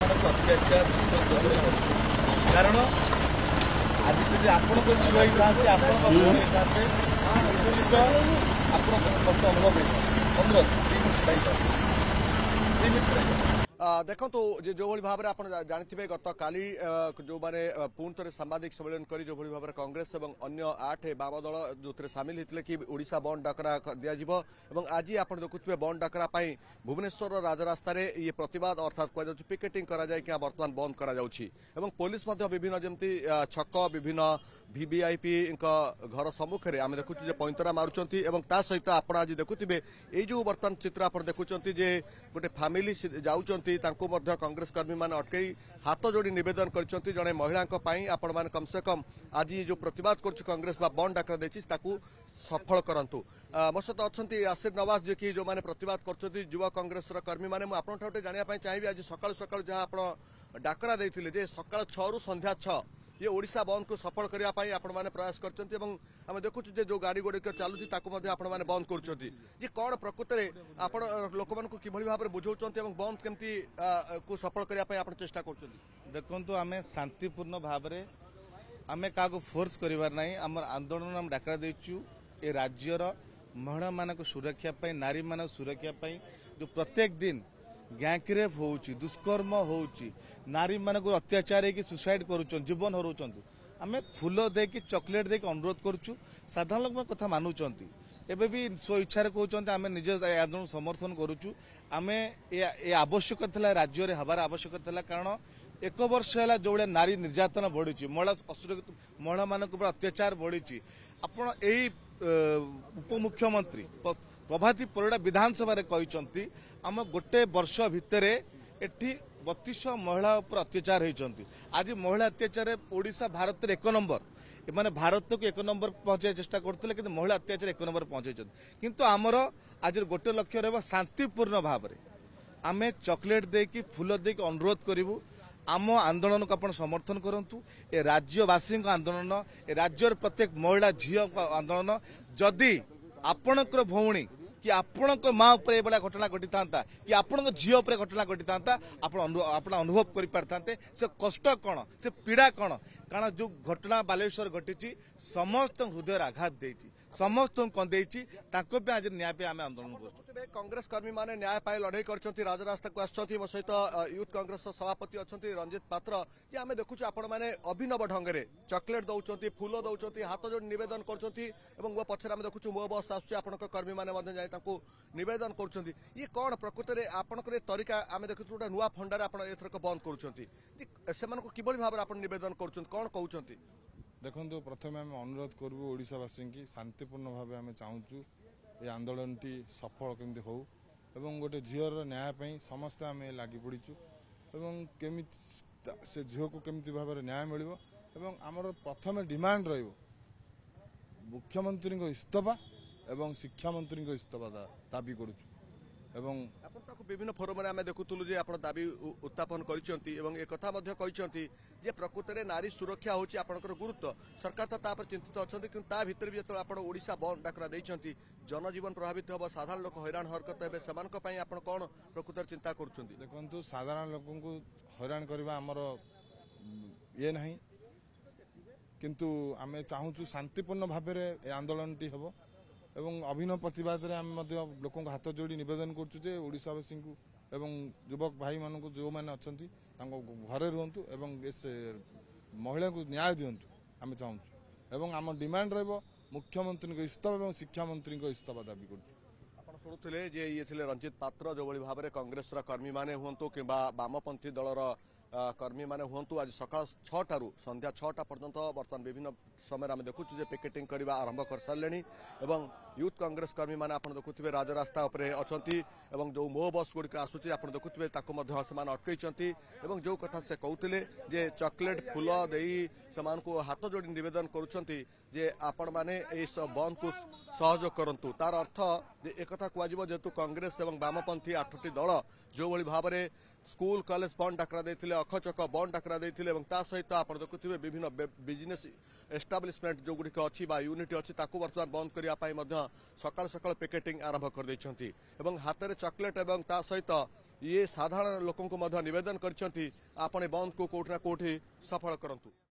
अत्याचार कारण आज जब आपण झील होता निश्चित आप अनुभव देखो जो भाव में आप जानते गत काली जो मैंने पुणी थे सांबादिक सम्मेलन कर जो भाव में कांग्रेस और अन्य 8 वाम दल जो सामिल होते कि ओडिशा बंद डाकरा दिज्व आज आप देखुए बंद डाकरा भुवनेश्वर राजरास्त ये प्रतिवाद अर्थात कह पिकेटिंग क्या बर्तमान बंद कर पुलिस विभिन्न जमी छक विभिन्न वीवीआईपी घर सम्मुखें आम देखु पैंतरा मार्च सहित आप आज देखुए ये बर्तमान चित्र आप देखुं गोटे फैमिली जाऊँच कांग्रेस कर्मी मैंने अटकई हाथ जोड़ी नवेदन कर जड़े महिला आपण मैंने कम से कम आज जो प्रतिवाद कर कांग्रेस बंद डाकरा देती सफल करूँ मो सहित अच्छा आसिर नवाज जी की जो मैंने प्रतिवाद कर युवा कांग्रेस कर्मी मैंने मुझे जानापी चाहिए आज सका सका जहाँ आप डाकरा देते सका 6 रु संध्या 6 ये ओडिशा बंद को सफल करने आपण मैंने प्रयास कर देखु जो गाड़ी गुड़िक चलुची मैंने बंद कर कौन प्रकृत में आप लोक मानक कि भाव में बुझाऊँ बंद केमती को सफल करने चेष्टा कर देखु आम शांतिपूर्ण भाव में आम क्या फोर्स करार ना आम आंदोलन आम डाकरा देचु ए राज्यर महिला मान सुरक्षा नारी मान सुरक्षा जो प्रत्येक दिन गैंग रेप हो दुष्कर्म हो नारी मान अत्याचार हो सुसाइड कर जीवन हर आम फूल देकी चॉकलेट देकी अनुरोध करुचु साधारण लोक कथा मानुंट एबे भी स्व इच्छा कहते आम निज आंदोलन समर्थन करुचु आम ए आवश्यक था राज्य में हबार आवश्यक था कारण 1 वर्ष है जो भाई नारी निर्यातन बढ़ी महिला असुरक्षित महिला मान अत्याचार बढ़ी आपण उपमुख्यमंत्री प्रभाती परिड़ा विधानसभा कहते आम गोटे वर्ष भितर एठी 32 महिला उपर अत्याचार होती आज महिला अत्याचार ओडिशा भारत 1 नंबर एमाने भारत को 1 नंबर पहुंचाई चेष्टा करते कि महिला अत्याचार 1 नंबर पहुंचाई किंतु आमर आज गोटे लक्ष्य रहा शांतिपूर्ण भाव में आम चॉकलेट देकी फूल देकी अनुरोध करूँ आम आंदोलन को आप समर्थन करूँ ए राज्यवासी आंदोलन ए राज्यर प्रत्येक महिला झील आंदोलन जदि आपणकर भौणी कि आपण माँ उपर घटना घटी था कि आपण झील उपर घटना घटी था आप अनुभव कर पारे से कष्ट कौन से पीड़ा कौन कारण जो घटना बालेश्वर घटी समस्त हृदय आघात देती समस्त कौन देती आज न्याय आम आंदोलन कर कांग्रेस कर्मी माने न्याय पाई लड़ाई कर राजरास्ता को आसछथि मो सहित यूथ कांग्रेस सभापति अच्छा रंजित पात्र कि आम देखु आपण मैंने अभिनव ढंग से चॉकलेट दौरान फूल दौरान हाथ जोड़ी नवेदन कर पछरे आम देखु मो बस आसुच्च कर्मी मैंने जाए नवेदन कर कौन प्रकृत में आपंकर तरीका आम देखु गोटे नुआ फंडार एथरक बंद कर किभली भाव में नवेदन कर कौन कहते देखो प्रथम आम अनुरोध करूँ ओडिशावासी की शांतिपूर्ण भाव आम चाहूँ ये आंदोलन टी सफल केमती हो एवं गोटे झीर न्याय समस्ते आम लगी पड़ीचु केमी से झील को केमती भाव में न्याय मिल आमर प्रथम डिमांड मुख्यमंत्री इस्तीफा एवं शिक्षा मंत्री इस्तीफा दाबी करुचु विभिन्न फोरम में आम देखुलु दाबी उत्थापन कर प्रकृत में नारी सुरक्षा होची आपनकर गुरुत्व सरकार तो तापर चिंतित अच्छा कि भितर भी जो आप ओडिशा बंद डाकरा देइछंती जनजीवन प्रभावित हम साधारण लोक हैरान हरकत हे से कौन प्रकृत चिंता कर देखु साधारण लोक हैरान करवा आमर ये ना किंतु आम चाहूँ शांतिपूर्ण भाव में आंदोलन टी हम एवं अभिनव प्रतिवाद आम लोक हाथ जोड़ी नवेदन करोडिशावासी को एवं युवक भाई मान जो मैंने अच्छा घरे रुहतु एवं महिला को न्याय दिंतु आम चाहूँ एवं आम डिमांड मुख्यमंत्री इस्तीफा और शिक्षा मंत्री इस्तीफा दाबी कर शुणुले ये रंजित पात्र जो भाव में कांग्रेस कर्मी मैंने हूँ कि वामपंथी दलर कर्मी मैंने हूँ आज सका 6 रु संध्या 6 पर्यंत बर्तमान विभिन्न समय आम देखु पिकेटिंग करने आरंभ कर सारे और यूथ कांग्रेस कर्मी मैंने आप देखुए राजरास्ता अच्छा जो मो बस गुड़िक आसूँ आप देखुए अटकई जो कथा से कहते चॉकलेट फूल दे से हाथ जोड़ी नवेदन कर मैंने बंद को सहयोग करूँ तार अर्थ एक कह जेतु कांग्रेस और वामपंथी 8टी दल जो भाव में स्कूल कॉलेज बंद डाकरा देते अखचक बंद डाकरा देते सहित आप देखुए विभिन्न बिजनेस एस्टाब्लिशमेंट जो गुड़िक अच्छी यूनिट अच्छी बर्तमान बंद करने सकाल सकाल पिकेटिंग आरंभ कर हाथ में चॉकलेट और सहित ये साधारण लोक निवेदन कर बंद को कोठा कोठी सफल करंतु।